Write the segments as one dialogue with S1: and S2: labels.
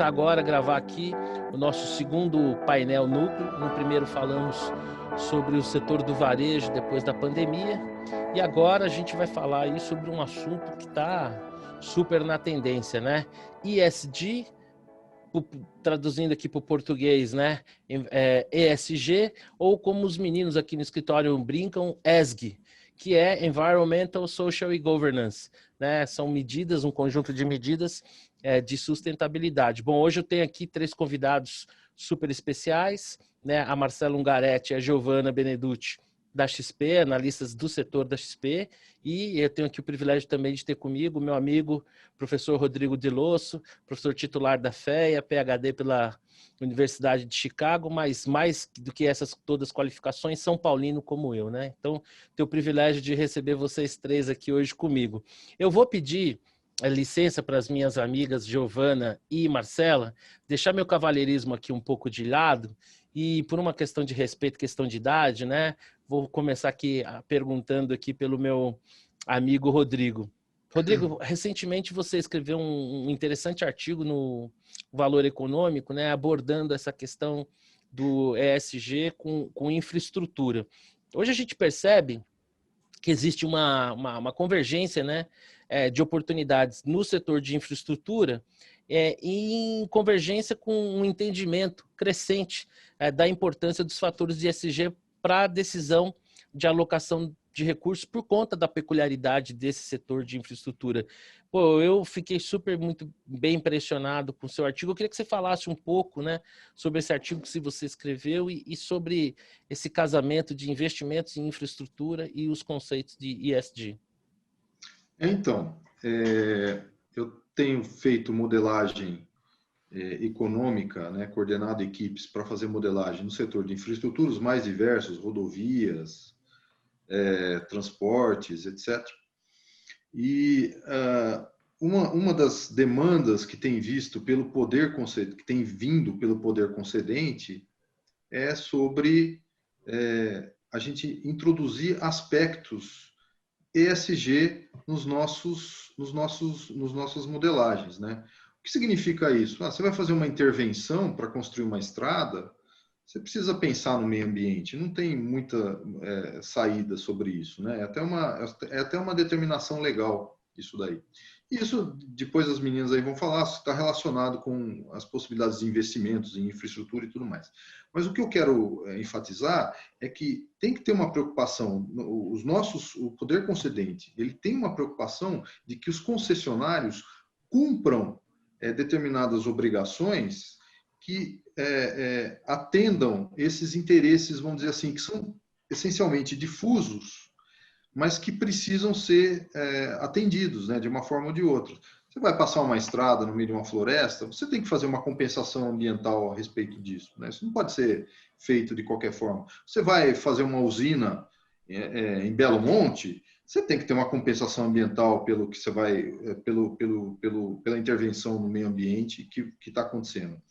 S1: começar agora a gravar aqui o nosso segundo painel núcleo. No primeiro falamos sobre o setor do varejo depois da pandemia. E agora a gente vai falar aí sobre um assunto que está super na tendência, né? ESG, traduzindo aqui para o português, né? ESG, ou como os meninos aqui no escritório brincam, ESG, que é Environmental, Social e Governance, né? São medidas, um conjunto de medidas de sustentabilidade. Bom, hoje eu tenho aqui 3 convidados super especiais, né? A Marcela Ungaretti e a Giovana Benedutti, da XP, analistas do setor da XP, e eu tenho aqui o privilégio também de ter comigo meu amigo, professor Rodrigo Delosso, professor titular da FEA, PhD pela Universidade de Chicago, mas mais do que essas todas as qualificações, São Paulino como eu, né? Então, tenho o privilégio de receber vocês 3 aqui hoje comigo. Eu vou pedir licença para as minhas amigas Giovana e Marcela, deixar meu cavalheirismo aqui um pouco de lado, e por uma questão de respeito, questão de idade, né? Vou começar aqui perguntando aqui pelo meu amigo Rodrigo. Rodrigo, recentemente você escreveu um interessante artigo no Valor Econômico, né, abordando essa questão do ESG com infraestrutura. Hoje a gente percebe que existe uma convergência, né, de oportunidades no setor de infraestrutura, em convergência com um entendimento crescente da importância dos fatores de ESG para a decisão de alocação de recursos por conta da peculiaridade desse setor de infraestrutura. Pô, eu fiquei muito bem impressionado com o seu artigo. Eu queria que você falasse um pouco, né, sobre esse artigo que você escreveu e sobre esse casamento de investimentos em infraestrutura e os conceitos de ESG.
S2: Então, eu tenho feito modelagem econômica, né, coordenado equipes para fazer modelagem no setor de infraestruturas mais diversos, rodovias, transportes, etc. E uma das demandas que tem visto pelo poder que tem vindo pelo poder concedente é sobre a gente introduzir aspectos ESG nos nossas modelagens, né? O que significa isso? Você vai fazer uma intervenção para construir uma estrada, você precisa pensar no meio ambiente. Não tem muita saída sobre isso, né? É até uma determinação legal isso daí. Isso, depois as meninas aí vão falar, está relacionado com as possibilidades de investimentos em infraestrutura e tudo mais. Mas o que eu quero enfatizar é que tem que ter uma preocupação, o poder concedente, ele tem uma preocupação de que os concessionários cumpram determinadas obrigações que atendam esses interesses, vamos dizer assim, que são essencialmente difusos, mas que precisam ser atendidos, né, de uma forma ou de outra. Você vai passar uma estrada no meio de uma floresta, você tem que fazer uma compensação ambiental a respeito disso, né? Isso não pode ser feito de qualquer forma. Você vai fazer uma usina em Belo Monte, você tem que ter uma compensação ambiental pelo que você vai, pela intervenção no meio ambiente que está acontecendo.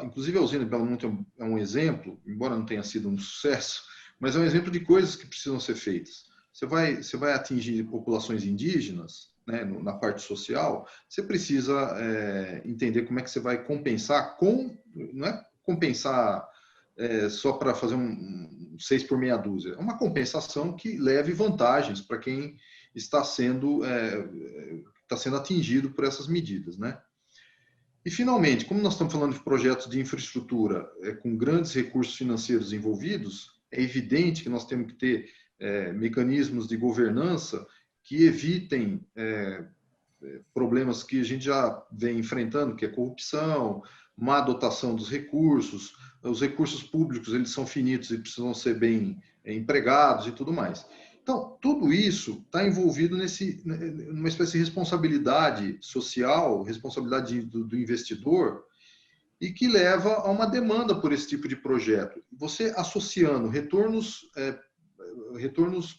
S2: Inclusive a usina de Belo Monte é um exemplo, embora não tenha sido um sucesso, mas é um exemplo de coisas que precisam ser feitas. Você vai atingir populações indígenas, né, na parte social, você precisa entender como é que você vai compensar não é compensar só para fazer um 6 por meia dúzia, é uma compensação que leve vantagens para quem está sendo atingido por essas medidas, né? E, finalmente, como nós estamos falando de projetos de infraestrutura com grandes recursos financeiros envolvidos, é evidente que nós temos que ter mecanismos de governança que evitem problemas que a gente já vem enfrentando, que é corrupção, má dotação dos recursos, os recursos públicos eles são finitos e precisam ser bem empregados e tudo mais. Então, tudo isso está envolvido numa espécie de responsabilidade social, responsabilidade do investidor, e que leva a uma demanda por esse tipo de projeto. Você associando retornos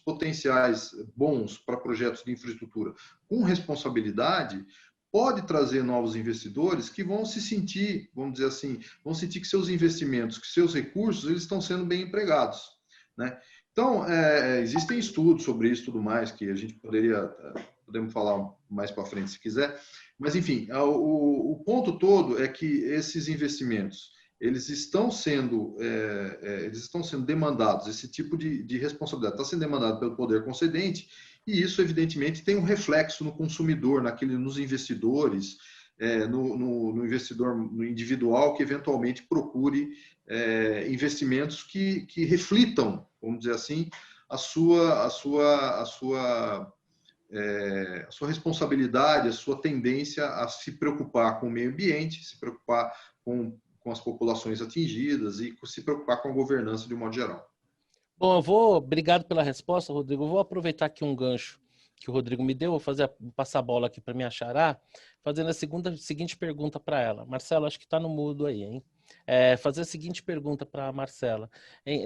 S2: potenciais bons para projetos de infraestrutura com responsabilidade, pode trazer novos investidores que vão se sentir, vamos dizer assim, vão sentir que seus investimentos, que seus recursos, eles estão sendo bem empregados, né? Então, existem estudos sobre isso e tudo mais, que a gente podemos falar mais para frente se quiser, Mas, enfim, o ponto todo é que esses investimentos, eles estão sendo demandados, esse tipo de responsabilidade está sendo demandado pelo poder concedente, e isso, evidentemente, tem um reflexo no consumidor, nos investidores, no investidor no individual que eventualmente procure investimentos que reflitam, vamos dizer assim, a sua responsabilidade, a sua tendência a se preocupar com o meio ambiente, se preocupar com as populações atingidas e se preocupar com a governança de um modo geral.
S1: Bom, obrigado pela resposta, Rodrigo. Eu vou aproveitar aqui um gancho que o Rodrigo me deu, vou passar a bola aqui para minha xará, fazendo a seguinte pergunta para ela. Marcela, acho que está no mudo aí, hein? Fazer a seguinte pergunta para a Marcela.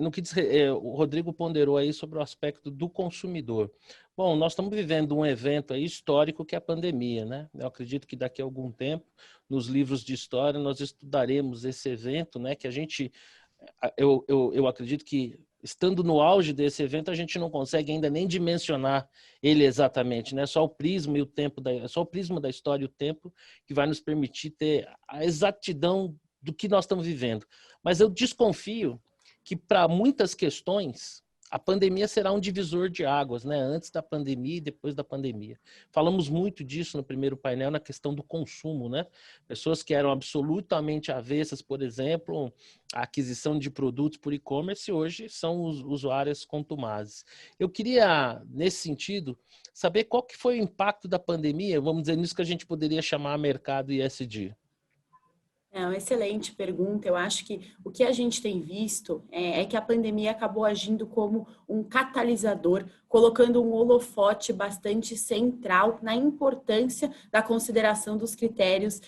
S1: No que diz, o Rodrigo ponderou aí sobre o aspecto do consumidor. Bom, nós estamos vivendo um evento aí histórico que é a pandemia, né? Eu acredito que daqui a algum tempo, nos livros de história, nós estudaremos esse evento, né? Que a gente, eu acredito que estando no auge desse evento, a gente não consegue ainda nem dimensionar ele exatamente, né? Só o prisma e o tempo só o prisma da história e o tempo que vai nos permitir ter a exatidão do que nós estamos vivendo. Mas eu desconfio que para muitas questões a pandemia será um divisor de águas, né? Antes da pandemia e depois da pandemia. Falamos muito disso no primeiro painel, na questão do consumo, né? Pessoas que eram absolutamente avessas, por exemplo, à aquisição de produtos por e-commerce, hoje são usuárias contumazes. Eu queria, nesse sentido, saber qual que foi o impacto da pandemia, vamos dizer, nisso que a gente poderia chamar mercado ESG.
S3: É uma excelente pergunta. Eu acho que o que a gente tem visto é que a pandemia acabou agindo como um catalisador, colocando um holofote bastante central na importância da consideração dos critérios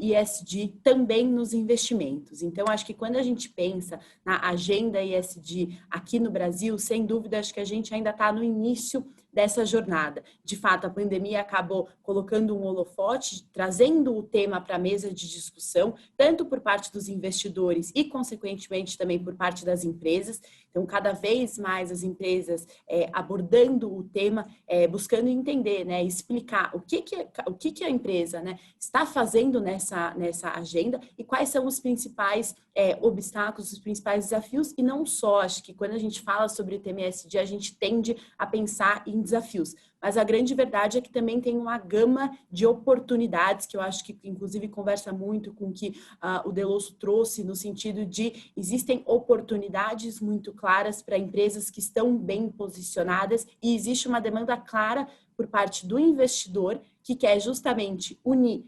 S3: ESG também nos investimentos. Então, acho que quando a gente pensa na agenda ESG aqui no Brasil, sem dúvida, acho que a gente ainda está no início dessa jornada. De fato, a pandemia acabou colocando um holofote, trazendo o tema para a mesa de discussão, tanto por parte dos investidores e, consequentemente, também por parte das empresas. Então, cada vez mais as empresas abordando o tema, buscando entender, né, explicar o que a empresa, né, está fazendo nessa agenda e quais são os principais obstáculos, os principais desafios, e não só. Acho que quando a gente fala sobre o tema ESG, a gente tende a pensar em desafios, mas a grande verdade é que também tem uma gama de oportunidades, que eu acho que inclusive conversa muito com o que o Delosso trouxe, no sentido de existem oportunidades muito claras para empresas que estão bem posicionadas e existe uma demanda clara por parte do investidor que quer justamente unir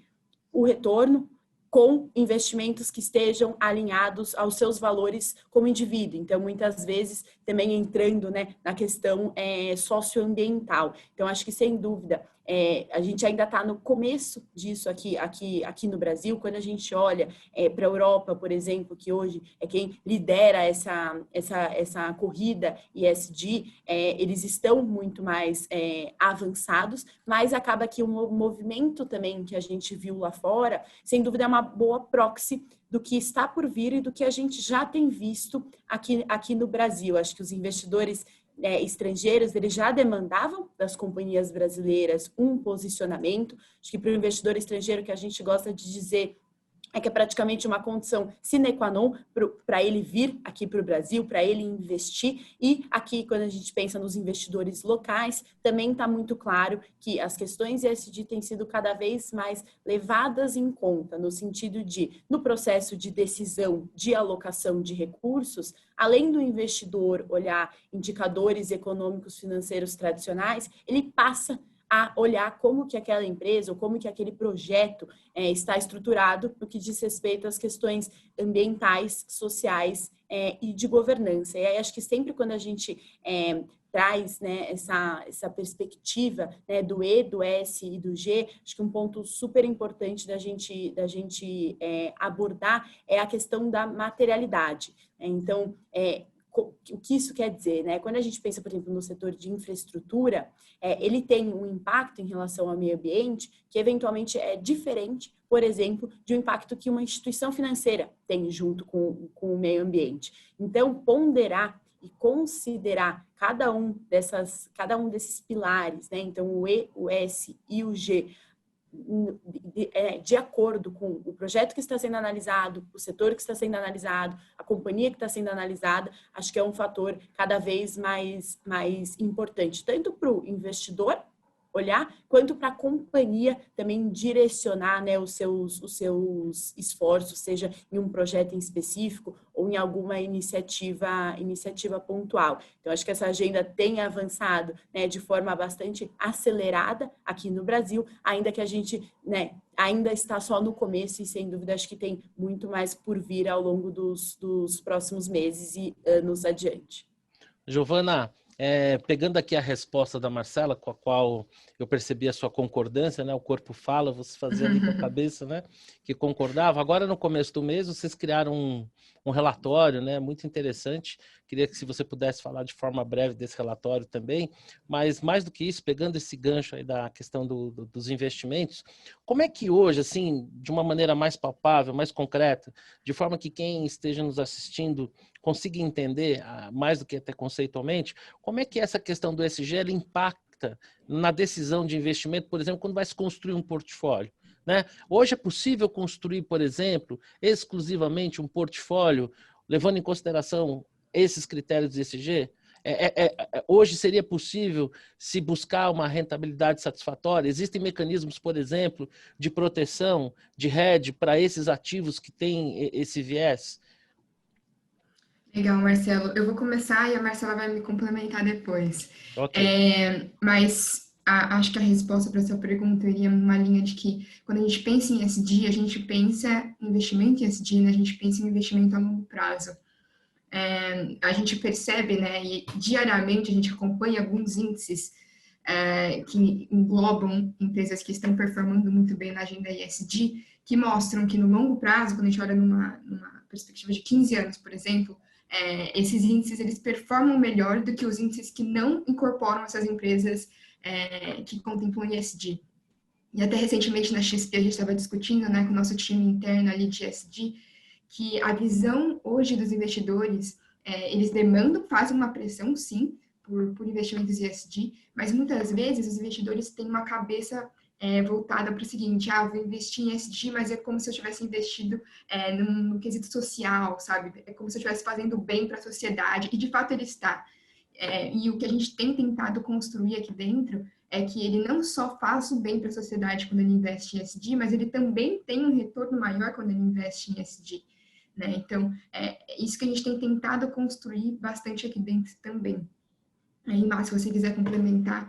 S3: o retorno com investimentos que estejam alinhados aos seus valores como indivíduo. Então, muitas vezes, também entrando, né, na questão socioambiental. Então, acho que, sem dúvida, a gente ainda está no começo disso aqui no Brasil. Quando a gente olha para a Europa, por exemplo, que hoje é quem lidera essa corrida ESG, eles estão muito mais avançados, mas acaba que um movimento também que a gente viu lá fora, sem dúvida, é uma boa proxy do que está por vir e do que a gente já tem visto aqui no Brasil. Acho que os investidores estrangeiros, eles já demandavam das companhias brasileiras um posicionamento. Acho que para o investidor estrangeiro, que a gente gosta de dizer que é praticamente uma condição sine qua non para ele vir aqui para o Brasil, para ele investir. E aqui, quando a gente pensa nos investidores locais, também está muito claro que as questões ESG têm sido cada vez mais levadas em conta, no sentido de, no processo de decisão de alocação de recursos, além do investidor olhar indicadores econômicos financeiros tradicionais, ele passa a olhar como que aquela empresa ou como que aquele projeto está estruturado no que diz respeito às questões ambientais, sociais e de governança. E aí acho que sempre quando a gente traz, né, essa perspectiva, né, do E, do S e do G, acho que um ponto super importante da gente abordar é a questão da materialidade. Então, o que isso quer dizer, né? Quando a gente pensa, por exemplo, no setor de infraestrutura, ele tem um impacto em relação ao meio ambiente que eventualmente é diferente, por exemplo, de um impacto que uma instituição financeira tem junto com o meio ambiente. Então, ponderar e considerar cada um desses pilares, né? Então, o E, o S e o G, de acordo com o projeto que está sendo analisado, o setor que está sendo analisado, a companhia que está sendo analisada, acho que é um fator cada vez mais importante, tanto para o investidor olhar, quanto para a companhia também direcionar, né, os seus esforços, seja em um projeto em específico ou em alguma iniciativa pontual. Então, acho que essa agenda tem avançado, né, de forma bastante acelerada aqui no Brasil, ainda que a gente, né, ainda está só no começo e, sem dúvida, acho que tem muito mais por vir ao longo dos próximos meses e anos adiante.
S1: Giovana, pegando aqui a resposta da Marcela, com a qual eu percebi a sua concordância, né? O corpo fala, você fazia ali com a cabeça, né? Que concordava. Agora, no começo do mês, vocês criaram um relatório, né? Muito interessante. Queria que, se você pudesse falar de forma breve desse relatório também. Mas, mais do que isso, pegando esse gancho aí da questão dos investimentos, como é que hoje, assim, de uma maneira mais palpável, mais concreta, de forma que quem esteja nos assistindo consiga entender, mais do que até conceitualmente, como é que essa questão do ESG ela impacta na decisão de investimento, por exemplo, quando vai se construir um portfólio, né? Hoje é possível construir, por exemplo, exclusivamente um portfólio levando em consideração esses critérios de ESG? Hoje seria possível se buscar uma rentabilidade satisfatória? Existem mecanismos, por exemplo, de proteção, de hedge para esses ativos que têm esse viés?
S4: Legal, Marcelo. Eu vou começar e a Marcela vai me complementar depois.
S1: Okay.
S4: Mas acho que a resposta para essa pergunta iria numa linha de que, quando a gente pensa em ESG, a gente pensa em investimento em ESG, né? A gente pensa em investimento a longo prazo. A gente percebe, né, e diariamente a gente acompanha alguns índices que englobam empresas que estão performando muito bem na agenda ESG, que mostram que no longo prazo, quando a gente olha numa perspectiva de 15 anos, por exemplo, esses índices eles performam melhor do que os índices que não incorporam essas empresas que contemplam ESG. E até recentemente na XP a gente estava discutindo, né, com o nosso time interno ali de ESG, que a visão hoje dos investidores, eles demandam, fazem uma pressão, sim, por investimentos ESG, mas muitas vezes os investidores têm uma cabeça voltada para o seguinte: vou investir em ESG, mas é como se eu tivesse investido no quesito social, sabe? É como se eu estivesse fazendo bem para a sociedade, e de fato ele está. E o que a gente tem tentado construir aqui dentro é que ele não só faz o bem para a sociedade quando ele investe em ESG, mas ele também tem um retorno maior quando ele investe em ESG. Né? Então, é isso que a gente tem tentado construir bastante aqui dentro também. Aí, Márcio, se você quiser complementar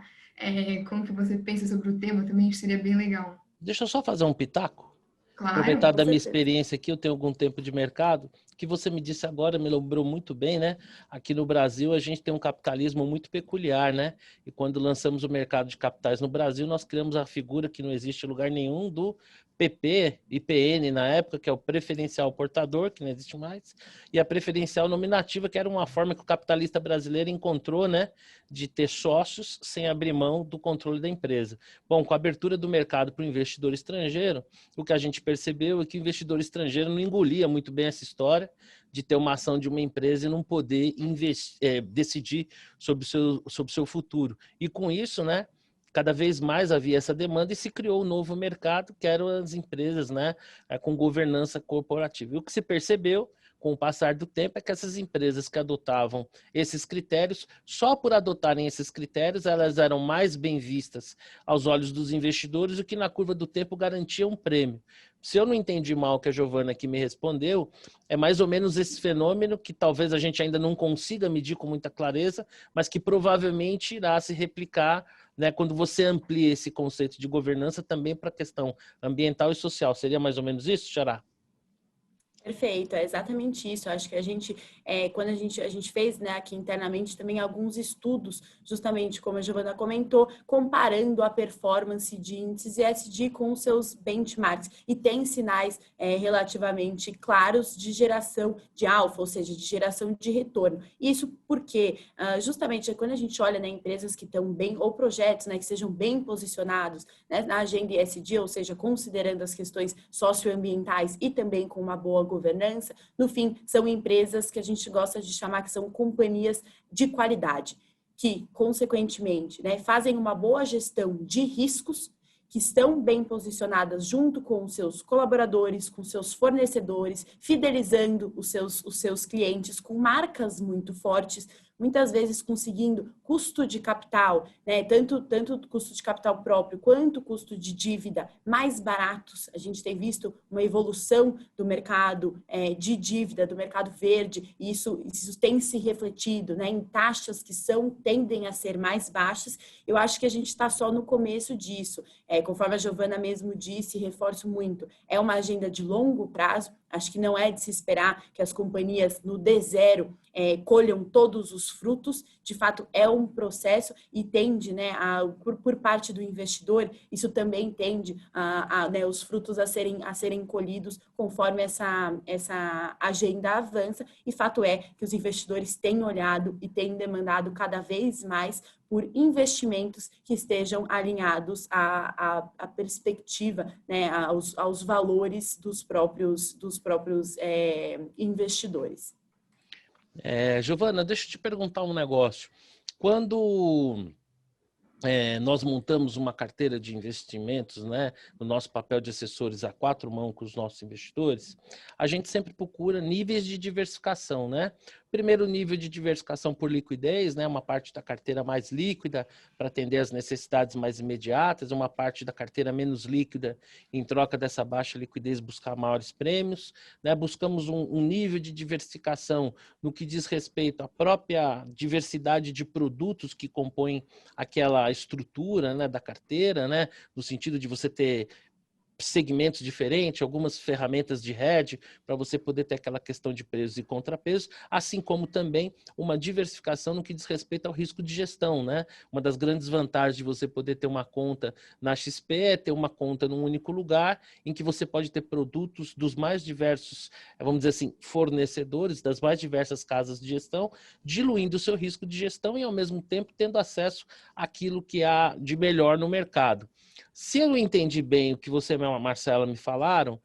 S4: como que você pensa sobre o tema também, seria bem legal.
S1: Deixa eu só fazer um pitaco.
S4: Claro,
S1: aproveitar da minha experiência aqui, eu tenho algum tempo de mercado, que você me disse agora, me lembrou muito bem, né? Aqui no Brasil, a gente tem um capitalismo muito peculiar, né? E quando lançamos o mercado de capitais no Brasil, nós criamos a figura que não existe em lugar nenhum do PP, IPN na época, que é o preferencial portador, que não existe mais, e a preferencial nominativa, que era uma forma que o capitalista brasileiro encontrou, né, de ter sócios sem abrir mão do controle da empresa. Bom, com a abertura do mercado para o investidor estrangeiro, o que a gente percebeu é que o investidor estrangeiro não engolia muito bem essa história de ter uma ação de uma empresa e não poder decidir sobre o seu futuro. E com isso, né, cada vez mais havia essa demanda e se criou um novo mercado, que eram as empresas, né, com governança corporativa. E o que se percebeu com o passar do tempo é que essas empresas que adotavam esses critérios, só por adotarem esses critérios, elas eram mais bem vistas aos olhos dos investidores, o que na curva do tempo garantia um prêmio. Se eu não entendi mal o que a Giovana aqui me respondeu, é mais ou menos esse fenômeno que talvez a gente ainda não consiga medir com muita clareza, mas que provavelmente irá se replicar, né, quando você amplia esse conceito de governança também para a questão ambiental e social. Seria mais ou menos isso, Xará?
S3: Perfeito, é exatamente isso. Eu acho que a gente, quando a gente fez, né, aqui internamente também alguns estudos, justamente como a Giovana comentou, comparando a performance de índices ESG com os seus benchmarks, e tem sinais relativamente claros de geração de alfa, ou seja, de geração de retorno. Isso porque, justamente, quando a gente olha, né, empresas que estão bem, ou projetos, né, que sejam bem posicionados, né, na agenda ESG, ou seja, considerando as questões socioambientais e também com uma boa governança, no fim, são empresas que a gente gosta de chamar que são companhias de qualidade, que, consequentemente, né, fazem uma boa gestão de riscos que estão bem posicionadas junto com os seus colaboradores, com seus fornecedores, fidelizando os seus clientes com marcas muito fortes, muitas vezes conseguindo custo de capital, né, tanto custo de capital próprio quanto custo de dívida mais baratos. A gente tem visto uma evolução do mercado de dívida, do mercado verde, e isso tem se refletido, né, em taxas que tendem a ser mais baixas. Eu acho que a gente está só no começo disso. Conforme a Giovana mesmo disse, reforço muito, é uma agenda de longo prazo. Acho que não é de se esperar que as companhias no D0 colham todos os frutos. De fato, é um processo e tende, né, por parte do investidor, isso também tende né, os frutos a serem colhidos conforme essa agenda avança. E fato é que os investidores têm olhado e têm demandado cada vez mais por investimentos que estejam alinhados à perspectiva, né, aos valores dos próprios investidores.
S1: Giovana, deixa eu te perguntar um negócio. Quando nós montamos uma carteira de investimentos, né, no nosso papel de assessores a 4 mãos com os nossos investidores, a gente sempre procura níveis de diversificação, né? Primeiro nível de diversificação por liquidez, né, uma parte da carteira mais líquida para atender às necessidades mais imediatas, uma parte da carteira menos líquida em troca dessa baixa liquidez buscar maiores prêmios, né? Buscamos um nível de diversificação no que diz respeito à própria diversidade de produtos que compõem aquela estrutura, né, da carteira, né, no sentido de você ter segmentos diferentes, algumas ferramentas de hedge para você poder ter aquela questão de preços e contrapesos, assim como também uma diversificação no que diz respeito ao risco de gestão, né? Uma das grandes vantagens de você poder ter uma conta na XP é ter uma conta num único lugar, em que você pode ter produtos dos mais diversos, vamos dizer assim, fornecedores, das mais diversas casas de gestão, diluindo o seu risco de gestão e, ao mesmo tempo, tendo acesso àquilo que há de melhor no mercado. Se eu entendi bem o que você e a Marcela me falaram,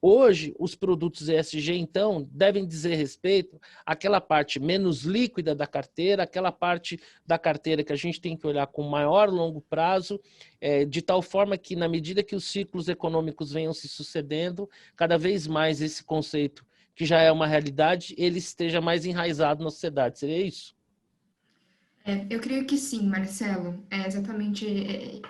S1: hoje os produtos ESG, então, devem dizer respeito àquela parte menos líquida da carteira, aquela parte da carteira que a gente tem que olhar com maior longo prazo, de tal forma que, na medida que os ciclos econômicos venham se sucedendo, cada vez mais esse conceito, que já é uma realidade, ele esteja mais enraizado na sociedade. Seria isso?
S4: Eu creio que sim, Marcelo. É exatamente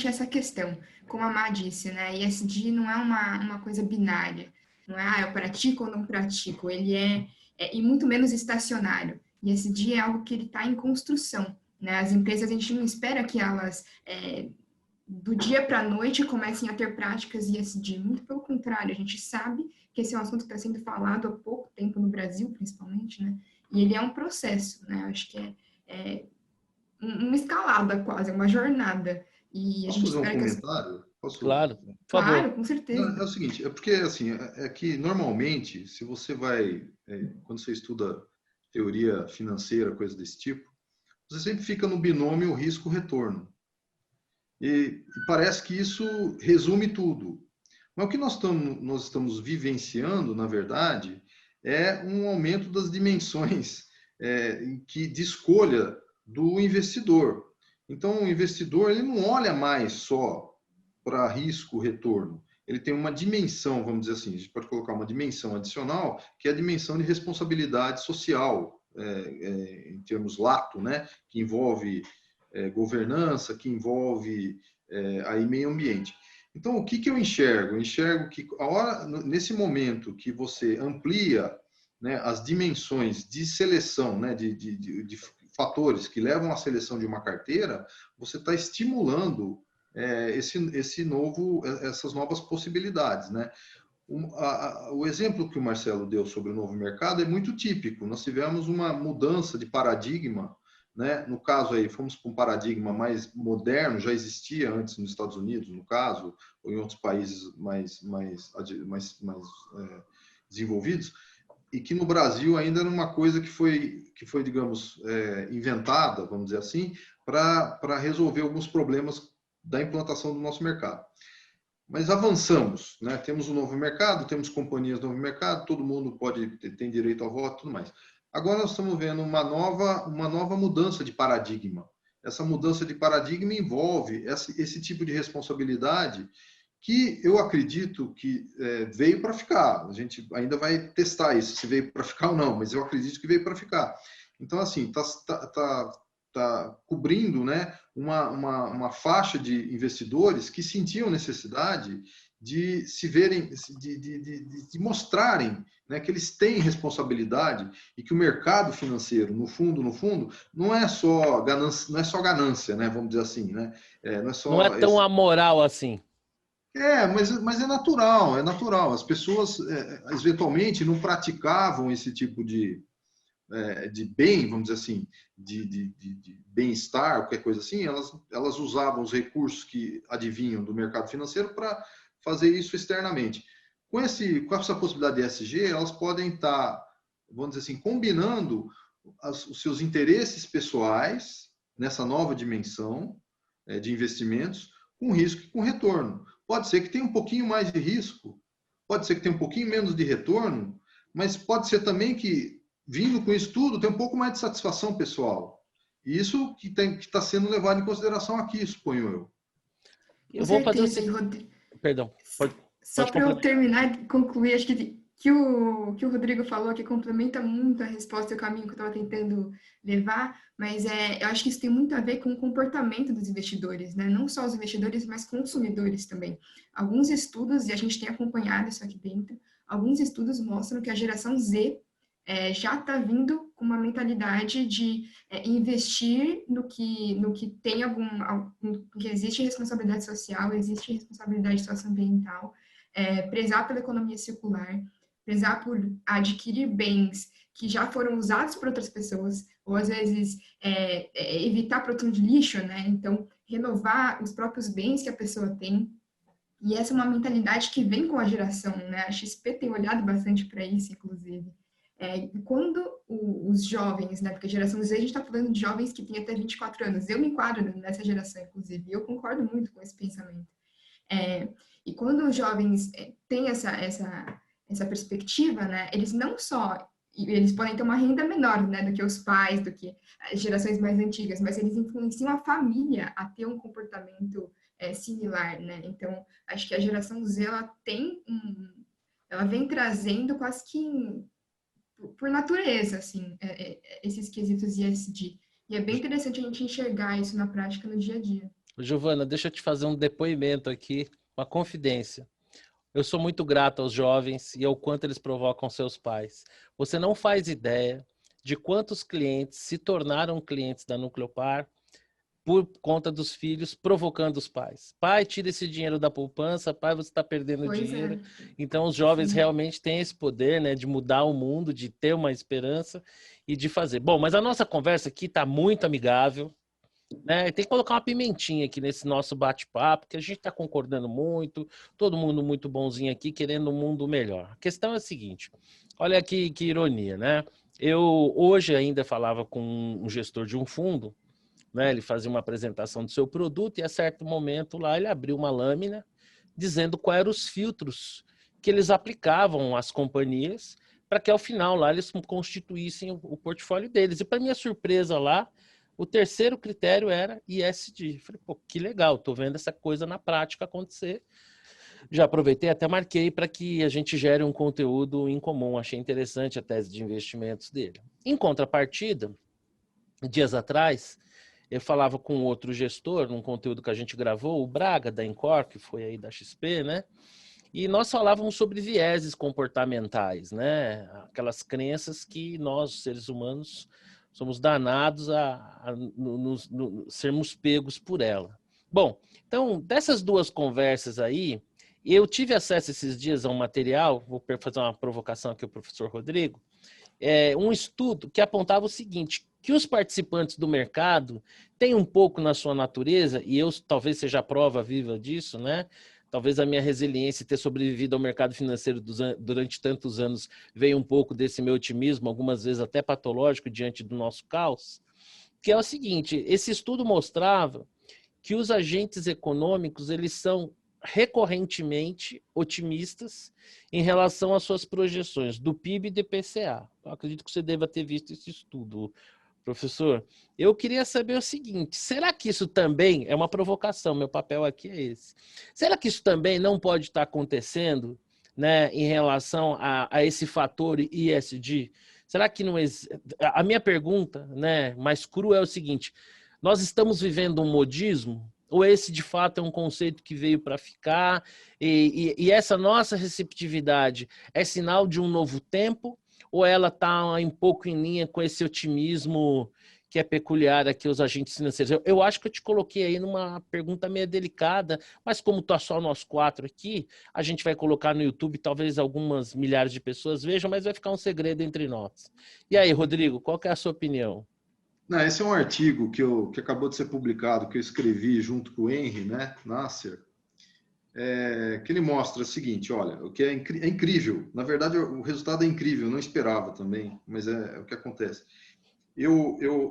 S4: essa questão. Como a Má disse, né? ESG não é uma coisa binária. Não é, eu pratico ou não pratico. Ele e muito menos estacionário. ESG é algo que ele está em construção, né? As empresas, a gente não espera que elas, do dia para a noite, comecem a ter práticas ESG. Muito pelo contrário, a gente sabe que esse é um assunto que está sendo falado há pouco tempo no Brasil, principalmente, né? E ele é um processo, né? Eu acho que uma escalada quase, uma jornada. E
S2: Posso fazer um comentário?
S1: Claro, por
S4: Claro,
S1: favor.
S4: com certeza.
S2: Não, é o seguinte, porque assim, que normalmente, se você vai, quando você estuda teoria financeira, coisa desse tipo, você sempre fica no binômio risco-retorno. E parece que isso resume tudo. Mas o que nós estamos vivenciando, na verdade, é um aumento das dimensões de escolha do investidor. Então, o investidor ele não olha mais só para risco-retorno. Ele tem uma dimensão, vamos dizer assim, a gente pode colocar uma dimensão adicional, que é a dimensão de responsabilidade social, em termos lato, né? Que envolve governança, que envolve aí meio ambiente. Então, o que eu enxergo? Eu enxergo que nesse momento que você amplia, né, as dimensões de seleção, né, de fatores que levam à seleção de uma carteira, você está estimulando essas novas possibilidades, né? O exemplo que o Marcelo deu sobre o novo mercado é muito típico. Nós tivemos uma mudança de paradigma, né? No caso aí, fomos para um paradigma mais moderno, já existia antes nos Estados Unidos, no caso, ou em outros países mais desenvolvidos, e que no Brasil ainda era uma coisa que foi digamos, inventada, vamos dizer assim, para resolver alguns problemas da implantação do nosso mercado. Mas avançamos, né? Temos um novo mercado, temos companhias do novo mercado, todo mundo tem direito ao voto e tudo mais. Agora nós estamos vendo uma nova mudança de paradigma. essa mudança de paradigma envolve esse tipo de responsabilidade que eu acredito que veio para ficar. A gente ainda vai testar isso, se veio para ficar ou não, mas eu acredito que veio para ficar. Então, assim, está cobrindo, né, uma faixa de investidores que sentiam necessidade de se verem, de mostrarem, né, que eles têm responsabilidade e que o mercado financeiro, no fundo, não é só ganância, né, vamos dizer assim, né?
S1: Não é tão amoral assim.
S2: Mas é natural, é natural. As pessoas, eventualmente, não praticavam esse tipo de bem, vamos dizer assim, de bem-estar, qualquer coisa assim, elas usavam os recursos que advinham do mercado financeiro para fazer isso externamente. Com essa possibilidade de ESG, elas podem estar, vamos dizer assim, combinando os seus interesses pessoais nessa nova dimensão de investimentos, com risco e com retorno. Pode ser que tenha um pouquinho mais de risco, pode ser que tenha um pouquinho menos de retorno, mas pode ser também que, vindo com isso tudo, tem um pouco mais de satisfação pessoal. Isso que está sendo levado em consideração aqui, suponho eu.
S1: Eu vou fazer Perdão.
S4: Só para eu terminar e concluir, acho que o Rodrigo falou que complementa muito a resposta e o caminho que eu estava tentando levar, mas eu acho que isso tem muito a ver com o comportamento dos investidores, né? Não só os investidores, mas consumidores também. Alguns estudos, e a gente tem acompanhado isso aqui dentro, alguns estudos mostram que a geração Z já está vindo com uma mentalidade de investir no que tem no que existe responsabilidade social, existe responsabilidade socioambiental, prezar pela economia circular, prezar por adquirir bens que já foram usados por outras pessoas, ou às vezes evitar produção de lixo, né? Então, renovar os próprios bens que a pessoa tem. E essa é uma mentalidade que vem com a geração, né? A XP tem olhado bastante para isso, inclusive. Quando os jovens, né, porque a geração Z, a gente está falando de jovens que têm até 24 anos, eu me enquadro nessa geração, inclusive, e eu concordo muito com esse pensamento. E quando os jovens têm essa perspectiva, né, eles não só, eles podem ter uma renda menor, né, do que os pais, do que as gerações mais antigas, mas eles influenciam a família a ter um comportamento similar, né? Então, acho que a geração Z, ela vem trazendo quase que por natureza, assim, esses quesitos ESG. E é bem interessante a gente enxergar isso na prática no dia a dia.
S1: Giovana, deixa eu te fazer um depoimento aqui, uma confidência. Eu sou muito grato aos jovens e ao quanto eles provocam seus pais. Você não faz ideia de quantos clientes se tornaram clientes da Nucleopar por conta dos filhos provocando os pais. Pai, tira esse dinheiro da poupança, pai, você está perdendo dinheiro. Então, os jovens realmente têm esse poder, né, de mudar o mundo, de ter uma esperança e de fazer. Bom, mas a nossa conversa aqui está muito amigável, né? Tem que colocar uma pimentinha aqui nesse nosso bate-papo, que a gente está concordando muito, todo mundo muito bonzinho aqui, querendo um mundo melhor. A questão é a seguinte, olha aqui que ironia, né? Eu hoje ainda falava com um gestor de um fundo, né? Ele fazia uma apresentação do seu produto e a certo momento lá ele abriu uma lâmina dizendo quais eram os filtros que eles aplicavam às companhias para que ao final lá eles constituíssem o portfólio deles. E para minha surpresa lá, o terceiro critério era ESG. Falei, pô, que legal, tô vendo essa coisa na prática acontecer. Já aproveitei, até marquei para que a gente gere um conteúdo em comum. Achei interessante a tese de investimentos dele. Em contrapartida, dias atrás, eu falava com outro gestor, num conteúdo que a gente gravou, o Braga, da Encore, que foi aí da XP, né? E nós falávamos sobre vieses comportamentais, né? Aquelas crenças que nós, seres humanos, somos danados a sermos pegos por ela. Bom, então, dessas duas conversas aí, eu tive acesso esses dias a um material, vou fazer uma provocação aqui ao professor Rodrigo, um estudo que apontava o seguinte, que os participantes do mercado têm um pouco na sua natureza, e eu talvez seja a prova viva disso, né? Talvez a minha resiliência e ter sobrevivido ao mercado financeiro durante tantos anos veio um pouco desse meu otimismo, algumas vezes até patológico, diante do nosso caos, que é o seguinte, esse estudo mostrava que os agentes econômicos, eles são recorrentemente otimistas em relação às suas projeções do PIB e do IPCA. Eu acredito que você deva ter visto esse estudo, Professor, eu queria saber o seguinte, será que isso também, é uma provocação, meu papel aqui é esse, será que isso também não pode estar acontecendo, né, em relação a esse fator ESG? Será que não a minha pergunta, né, mais crua é o seguinte, nós estamos vivendo um modismo? Ou esse, de fato, é um conceito que veio para ficar? E essa nossa receptividade é sinal de um novo tempo? Ou ela está um pouco em linha com esse otimismo que é peculiar aqui aos agentes financeiros? Eu acho que eu te coloquei aí numa pergunta meio delicada, mas como está só nós 4 aqui, a gente vai colocar no YouTube, talvez algumas milhares de pessoas vejam, mas vai ficar um segredo entre nós. E aí, Rodrigo, qual que é a sua opinião?
S2: Não, esse é um artigo que acabou de ser publicado, que eu escrevi junto com o Henry, né, Nasser, que ele mostra o seguinte, olha, o que é incrível, na verdade o resultado é incrível, eu não esperava também, mas é o que acontece.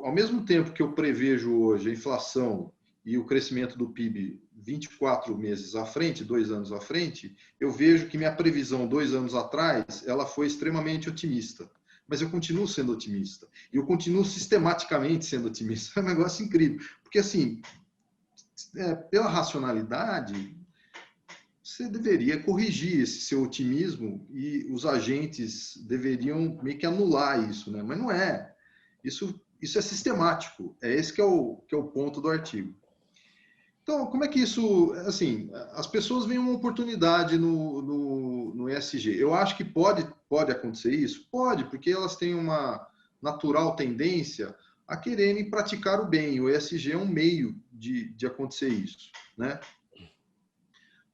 S2: Ao mesmo tempo que eu prevejo hoje a inflação e o crescimento do PIB 24 meses à frente, 2 anos à frente, eu vejo que minha previsão 2 anos atrás, ela foi extremamente otimista. Mas eu continuo sendo otimista. E eu continuo sistematicamente sendo otimista. É um negócio incrível. Porque, assim, pela racionalidade, você deveria corrigir esse seu otimismo e os agentes deveriam meio que anular isso, né? Mas não é. Isso é sistemático. É esse que é o ponto do artigo. Então, como é que isso... Assim, as pessoas veem uma oportunidade no ESG. Eu acho que pode acontecer isso? Pode, porque elas têm uma natural tendência a quererem praticar o bem. O ESG é um meio de acontecer isso, né?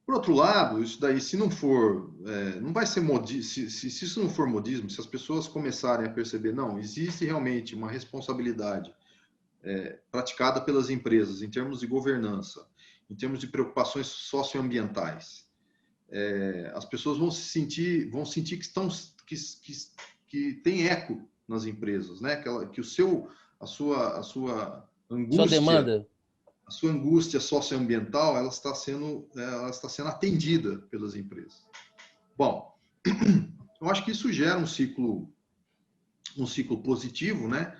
S2: Por outro lado, isso daí, se não for... não vai ser modismo. Se isso não for modismo, se as pessoas começarem a perceber, não, existe realmente uma responsabilidade praticada pelas empresas em termos de governança, em termos de preocupações socioambientais, as pessoas vão sentir que tem eco nas empresas, né? Que a sua angústia,
S1: Sua demanda.
S2: a sua angústia socioambiental, ela está sendo atendida pelas empresas. Bom, eu acho que isso gera um ciclo positivo, né?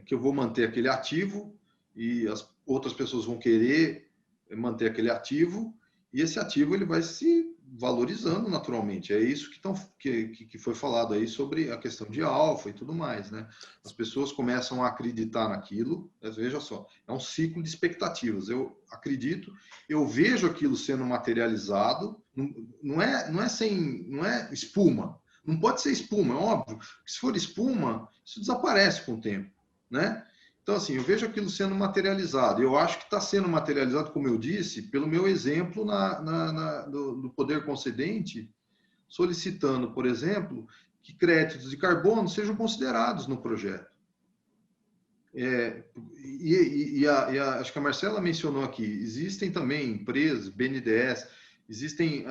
S2: Que eu vou manter aquele ativo e as outras pessoas vão querer manter aquele ativo e esse ativo ele vai se valorizando naturalmente. É isso que foi falado aí sobre a questão de alfa e tudo mais, né? As pessoas começam a acreditar naquilo, veja só, é um ciclo de expectativas. Eu acredito, eu vejo aquilo sendo materializado, não é espuma. Não pode ser espuma, é óbvio. Se for espuma, isso desaparece com o tempo, né? Então, assim, eu vejo aquilo sendo materializado. Eu acho que está sendo materializado, como eu disse, pelo meu exemplo do poder concedente, solicitando, por exemplo, que créditos de carbono sejam considerados no projeto. Acho que a Marcela mencionou aqui, existem também empresas, BNDES, existem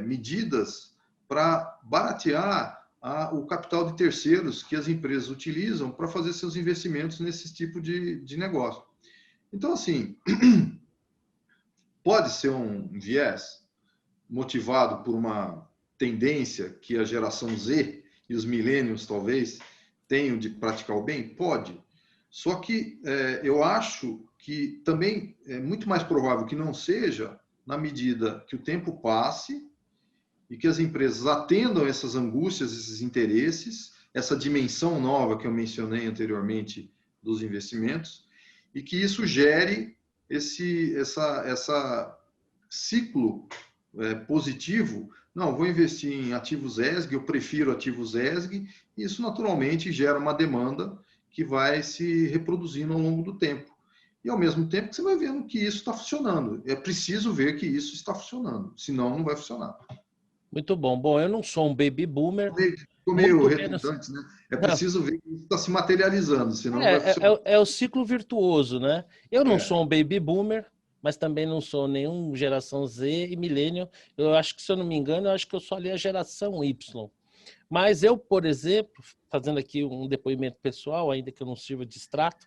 S2: medidas para baratear o capital de terceiros que as empresas utilizam para fazer seus investimentos nesse tipo de negócio. Então, assim, pode ser um viés motivado por uma tendência que a geração Z e os millennials, talvez, tenham de praticar o bem? Pode. Só que eu acho que também é muito mais provável que não seja, na medida que o tempo passe e que as empresas atendam essas angústias, esses interesses, essa dimensão nova que eu mencionei anteriormente dos investimentos, e que isso gere esse ciclo positivo. Não, vou investir em ativos ESG, eu prefiro ativos ESG, e isso naturalmente gera uma demanda que vai se reproduzindo ao longo do tempo. E ao mesmo tempo que você vai vendo que isso está funcionando. É preciso ver que isso está funcionando, senão não vai funcionar.
S1: Muito bom. Bom, eu não sou um baby boomer.
S2: Ficou meio redundante, né? É preciso ver que isso está se materializando, senão não vai funcionar.
S1: É o ciclo virtuoso, né? Eu não sou um baby boomer, mas também não sou nenhum geração Z e millennial. Eu acho que, se eu não me engano, eu acho que eu sou ali a geração Y. Mas eu, por exemplo, fazendo aqui um depoimento pessoal, ainda que eu não sirva de extrato,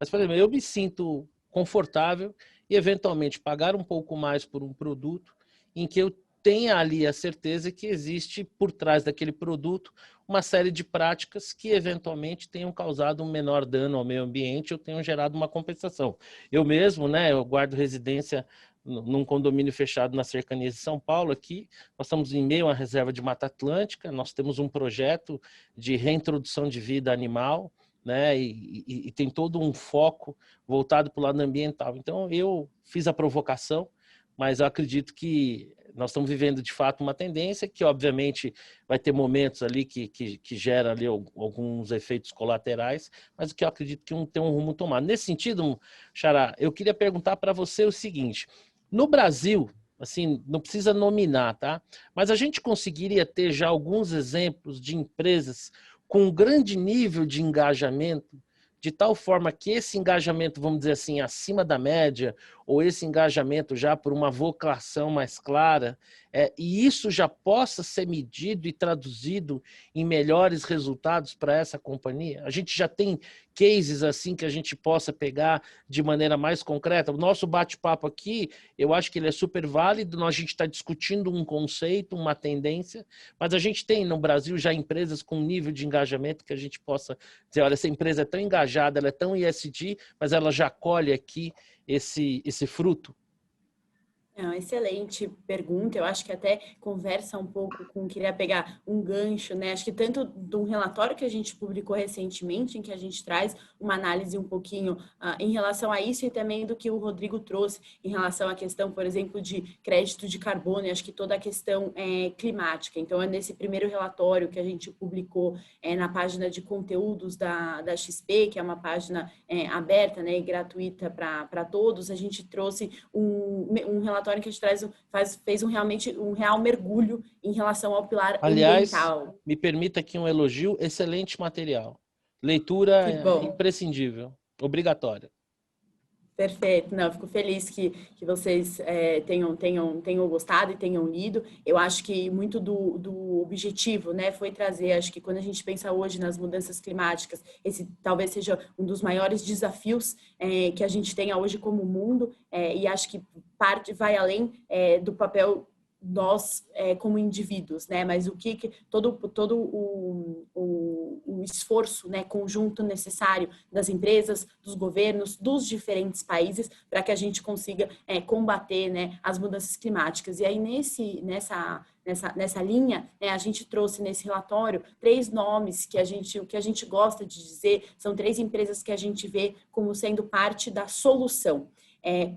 S1: mas, por exemplo, eu me sinto confortável e, eventualmente, pagar um pouco mais por um produto em que eu tenha ali a certeza que existe por trás daquele produto uma série de práticas que eventualmente tenham causado um menor dano ao meio ambiente ou tenham gerado uma compensação. Eu mesmo, né, eu guardo residência num condomínio fechado nas cercanias de São Paulo aqui, nós estamos em meio a uma reserva de Mata Atlântica, nós temos um projeto de reintrodução de vida animal, né, e tem todo um foco voltado para o lado ambiental. Então, eu fiz a provocação, mas eu acredito que nós estamos vivendo, de fato, uma tendência que, obviamente, vai ter momentos ali que gera ali alguns efeitos colaterais, mas que eu acredito que tem um rumo tomado. Nesse sentido, Xará, eu queria perguntar para você o seguinte: no Brasil, assim, não precisa nominar, tá? Mas a gente conseguiria ter já alguns exemplos de empresas com um grande nível de engajamento, de tal forma que esse engajamento, vamos dizer assim, acima da média, ou esse engajamento já por uma vocação mais clara, e isso já possa ser medido e traduzido em melhores resultados para essa companhia? A gente já tem cases assim que a gente possa pegar de maneira mais concreta? O nosso bate-papo aqui, eu acho que ele é super válido, a gente está discutindo um conceito, uma tendência, mas a gente tem no Brasil já empresas com nível de engajamento que a gente possa dizer, olha, essa empresa é tão engajada, ela é tão ESG, mas ela já colhe aqui esse fruto.
S3: É uma excelente pergunta, eu acho que até conversa um pouco com, queria pegar um gancho, né? Acho que tanto de um relatório que a gente publicou recentemente, em que a gente traz uma análise um pouquinho em relação a isso, e também do que o Rodrigo trouxe em relação à questão, por exemplo, de crédito de carbono, e acho que toda a questão climática. Então, é nesse primeiro relatório que a gente publicou na página de conteúdos da XP, que é uma página aberta, né, e gratuita para todos, a gente trouxe um relatório que a gente fez realmente um real mergulho em relação ao pilar ambiental.
S1: Aliás, me permita aqui um elogio, excelente material. Leitura imprescindível, obrigatória.
S3: Perfeito, não, fico feliz que vocês tenham gostado e tenham lido. Eu acho que muito do objetivo, né, foi trazer, acho que quando a gente pensa hoje nas mudanças climáticas, esse talvez seja um dos maiores desafios que a gente tenha hoje como mundo, e acho que vai além do papel nós como indivíduos, né? Mas o que todo o esforço, né, conjunto necessário das empresas, dos governos, dos diferentes países para que a gente consiga combater, né, as mudanças climáticas. E aí nessa linha, né, a gente trouxe nesse relatório 3 nomes que o que a gente gosta de dizer são 3 empresas que a gente vê como sendo parte da solução.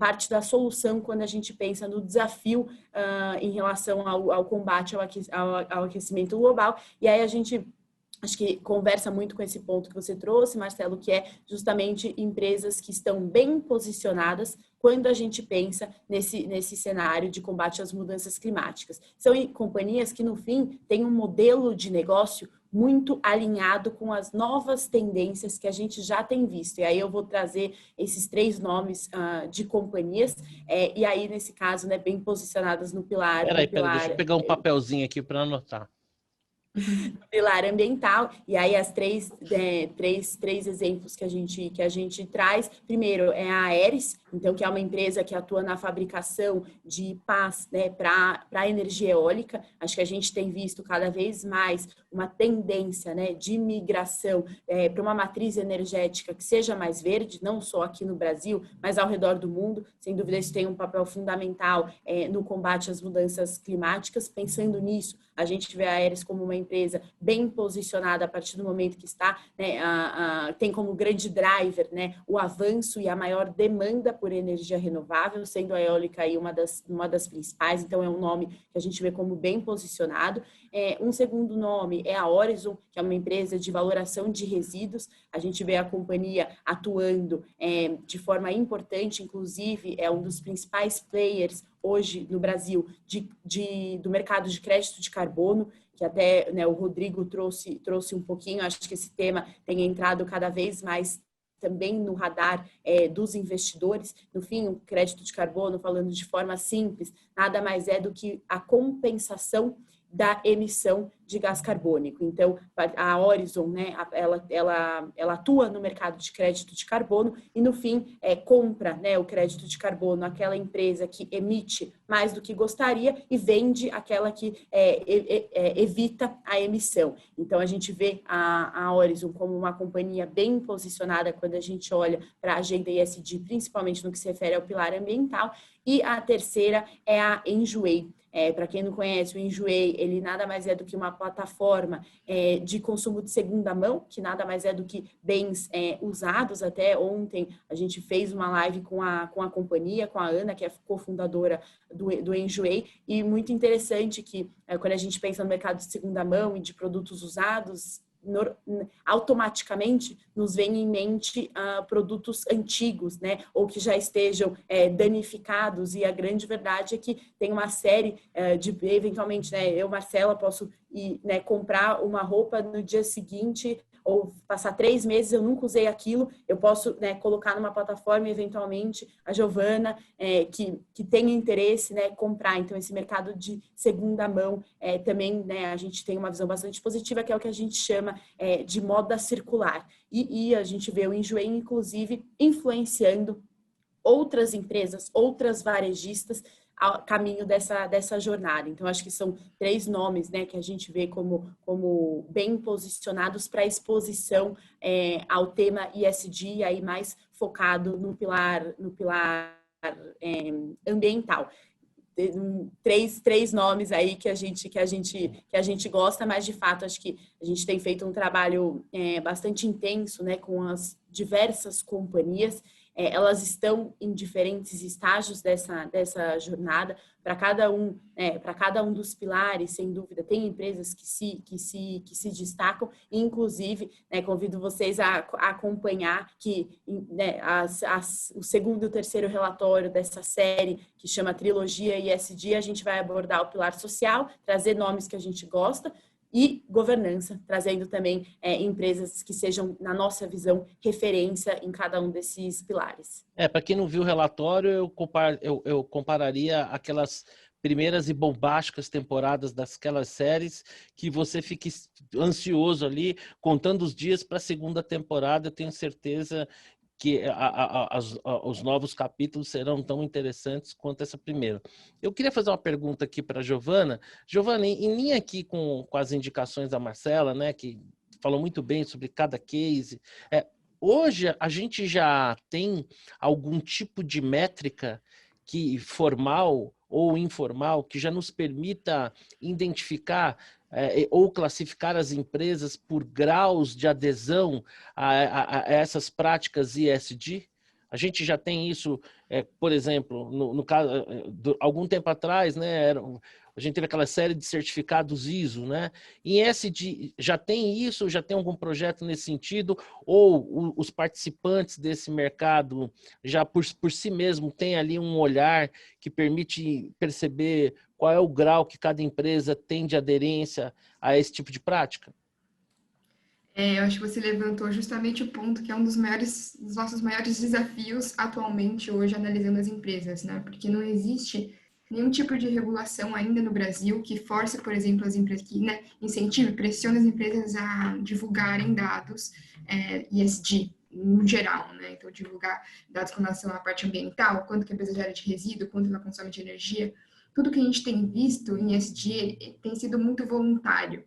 S3: Parte da solução quando a gente pensa no desafio em relação ao combate ao aquecimento global. E aí a gente acho que conversa muito com esse ponto que você trouxe, Marcelo, que é justamente empresas que estão bem posicionadas quando a gente pensa nesse cenário de combate às mudanças climáticas. São companhias que, no fim, têm um modelo de negócio muito alinhado com as novas tendências que a gente já tem visto. E aí eu vou trazer esses 3 nomes de companhias, e aí, nesse caso, né, bem posicionadas no pilar...
S1: Peraí, deixa eu pegar um papelzinho aqui para anotar.
S3: Pilar ambiental, e aí as três exemplos que a gente traz. Primeiro é a Aeris, então, que é uma empresa que atua na fabricação de pás, né, para energia eólica. Acho que a gente tem visto cada vez mais uma tendência, né, de migração para uma matriz energética que seja mais verde, não só aqui no Brasil, mas ao redor do mundo. Sem dúvida, isso tem um papel fundamental no combate às mudanças climáticas. Pensando nisso, a gente vê a Aeris como uma empresa bem posicionada a partir do momento que está, né, tem como grande driver, né, o avanço e a maior demanda por energia renovável, sendo a eólica aí uma das principais. Então, é um nome que a gente vê como bem posicionado. Um segundo nome é a Horizon, que é uma empresa de valoração de resíduos. A gente vê a companhia atuando de forma importante, inclusive é um dos principais players hoje no Brasil do mercado de crédito de carbono, que até, né, o Rodrigo trouxe um pouquinho. Acho que esse tema tem entrado cada vez mais também no radar dos investidores. No fim, o crédito de carbono, falando de forma simples, nada mais é do que a compensação da emissão de gás carbônico. Então, a Horizon, né, ela atua no mercado de crédito de carbono e, no fim, compra, né, o crédito de carbono àquela empresa que emite mais do que gostaria e vende aquela que evita a emissão. Então, a gente vê a Horizon como uma companhia bem posicionada quando a gente olha para a agenda ESG, principalmente no que se refere ao pilar ambiental. E a terceira é a Enjoei. Para quem não conhece, o Enjoei, ele nada mais é do que uma plataforma de consumo de segunda mão, que nada mais é do que bens usados. Até ontem a gente fez uma live com a companhia, com a Ana, que é cofundadora do Enjoei, e muito interessante que quando a gente pensa no mercado de segunda mão e de produtos usados, automaticamente nos vem em mente produtos antigos, né, ou que já estejam danificados, e a grande verdade é que tem uma série de, eventualmente, né, eu, Marcela, posso ir, né, comprar uma roupa no dia seguinte, ou passar 3 meses, eu nunca usei aquilo, eu posso, né, colocar numa plataforma e, eventualmente, a Giovana, que tem interesse, né, comprar. Então, esse mercado de segunda mão também, né, a gente tem uma visão bastante positiva, que é o que a gente chama de moda circular. E a gente vê o Enjoei, inclusive, influenciando outras empresas, outras varejistas, ao caminho dessa jornada. Então, acho que são 3 nomes, né, que a gente vê como bem posicionados para exposição ao tema ESG, e aí mais focado no pilar ambiental. Três nomes aí que a gente gosta, mas de fato acho que a gente tem feito um trabalho bastante intenso, né, com as diversas companhias. Elas estão em diferentes estágios dessa jornada. Para cada um dos pilares, sem dúvida, tem empresas que se destacam, e, inclusive, né, convido vocês a acompanhar que, né, o segundo e o terceiro relatório dessa série, que chama Trilogia ESG, a gente vai abordar o pilar social, trazer nomes que a gente gosta, e governança, trazendo também empresas que sejam, na nossa visão, referência em cada um desses pilares.
S1: Para quem não viu o relatório, eu compararia aquelas primeiras e bombásticas temporadas daquelas séries que você fica ansioso ali, contando os dias para a segunda temporada. Eu tenho certeza que os novos capítulos serão tão interessantes quanto essa primeira. Eu queria fazer uma pergunta aqui para a Giovana. Giovana, em linha aqui com as indicações da Marcela, né, que falou muito bem sobre cada case, hoje a gente já tem algum tipo de métrica formal ou informal que já nos permita identificar ou classificar as empresas por graus de adesão a essas práticas ESG? A gente já tem isso, por exemplo, no caso, algum tempo atrás, né, a gente teve aquela série de certificados ISO, né? Em ESG, já tem isso? Já tem algum projeto nesse sentido? Ou os participantes desse mercado já por si mesmo têm ali um olhar que permite perceber qual é o grau que cada empresa tem de aderência a esse tipo de prática?
S4: Eu acho que você levantou justamente o ponto que é um dos nossos maiores desafios atualmente hoje analisando as empresas, né? Porque não existe nenhum tipo de regulação ainda no Brasil que force, por exemplo, as empresas, que, né, incentive, pressione as empresas a divulgarem dados ESG no geral, né? Então, divulgar dados com relação à parte ambiental, quanto que a empresa gera de resíduo, quanto ela consome de energia. Tudo que a gente tem visto em ESG tem sido muito voluntário.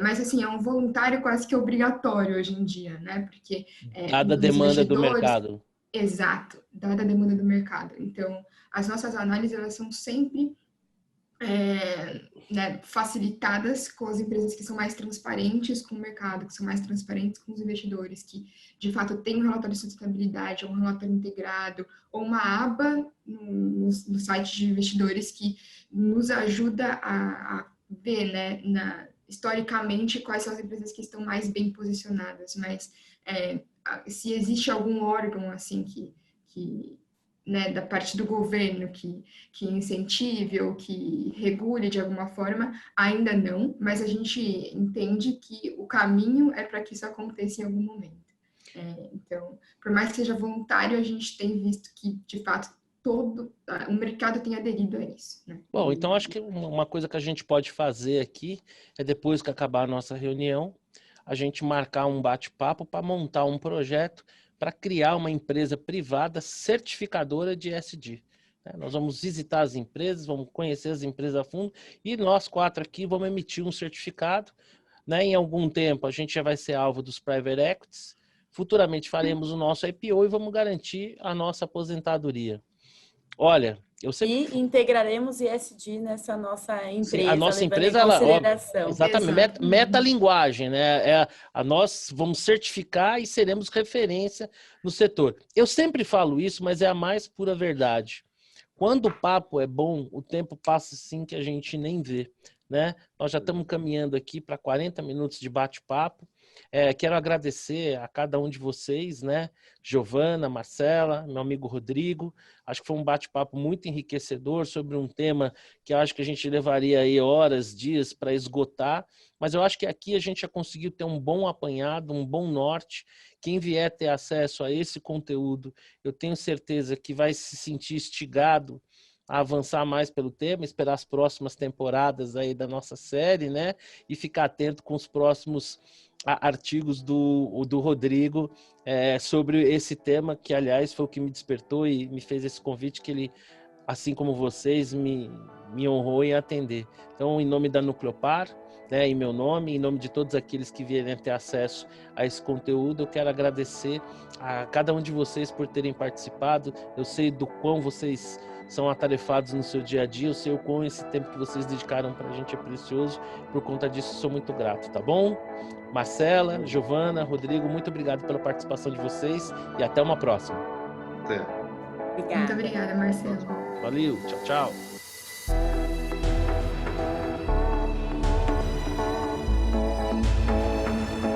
S4: Mas, assim, é um voluntário quase que obrigatório hoje em dia, né? Porque
S1: dada a demanda do mercado.
S4: Exato, dada a demanda do mercado. Então, as nossas análises, elas são sempre né, facilitadas com as empresas que são mais transparentes com o mercado, que são mais transparentes com os investidores, que, de fato, têm um relatório de sustentabilidade, ou um relatório integrado, ou uma aba no site de investidores que nos ajuda a ver, né, historicamente, quais são as empresas que estão mais bem posicionadas, mas se existe algum órgão, assim, que né, da parte do governo que incentive ou que regule de alguma forma, ainda não, mas a gente entende que o caminho é para que isso aconteça em algum momento. Então, por mais que seja voluntário, a gente tem visto que, de fato, todo o mercado tem aderido a isso, né?
S1: Bom, então acho que uma coisa que a gente pode fazer aqui é, depois que acabar a nossa reunião, a gente marcar um bate-papo para montar um projeto para criar uma empresa privada certificadora de ESG. Nós vamos visitar as empresas, vamos conhecer as empresas a fundo e nós 4 aqui vamos emitir um certificado. Em algum tempo a gente já vai ser alvo dos private equities. Futuramente faremos o nosso IPO e vamos garantir a nossa aposentadoria. Olha, eu sempre...
S3: E integraremos ESG nessa nossa empresa.
S1: Sim, a nossa
S3: levando
S1: empresa,
S3: em consideração.
S1: Exatamente, metalinguagem, né? Nós vamos certificar e seremos referência no setor. Eu sempre falo isso, mas é a mais pura verdade. Quando o papo é bom, o tempo passa assim que a gente nem vê, né? Nós já estamos caminhando aqui para 40 minutos de bate-papo. Quero agradecer a cada um de vocês, né? Giovana, Marcela, meu amigo Rodrigo. Acho que foi um bate-papo muito enriquecedor sobre um tema que eu acho que a gente levaria aí horas, dias para esgotar, mas eu acho que aqui a gente já conseguiu ter um bom apanhado, um bom norte. Quem vier ter acesso a esse conteúdo, eu tenho certeza que vai se sentir instigado a avançar mais pelo tema, esperar as próximas temporadas aí da nossa série, né? E ficar atento com os próximos artigos do Rodrigo sobre esse tema, que, aliás, foi o que me despertou e me fez esse convite, que ele, assim como vocês, me honrou em atender. Então, em nome da Nucleopar, né, em meu nome, em nome de todos aqueles que vierem ter acesso a esse conteúdo, eu quero agradecer a cada um de vocês por terem participado. Eu sei do quão vocês são atarefados no seu dia a dia, eu sei o quão esse tempo que vocês dedicaram para a gente é precioso. Por conta disso, sou muito grato, tá bom? Marcela, Giovana, Rodrigo, muito obrigado pela participação de vocês e até uma próxima.
S2: Até.
S3: Obrigada.
S4: Muito obrigada, Marcelo.
S1: Valeu, tchau, tchau.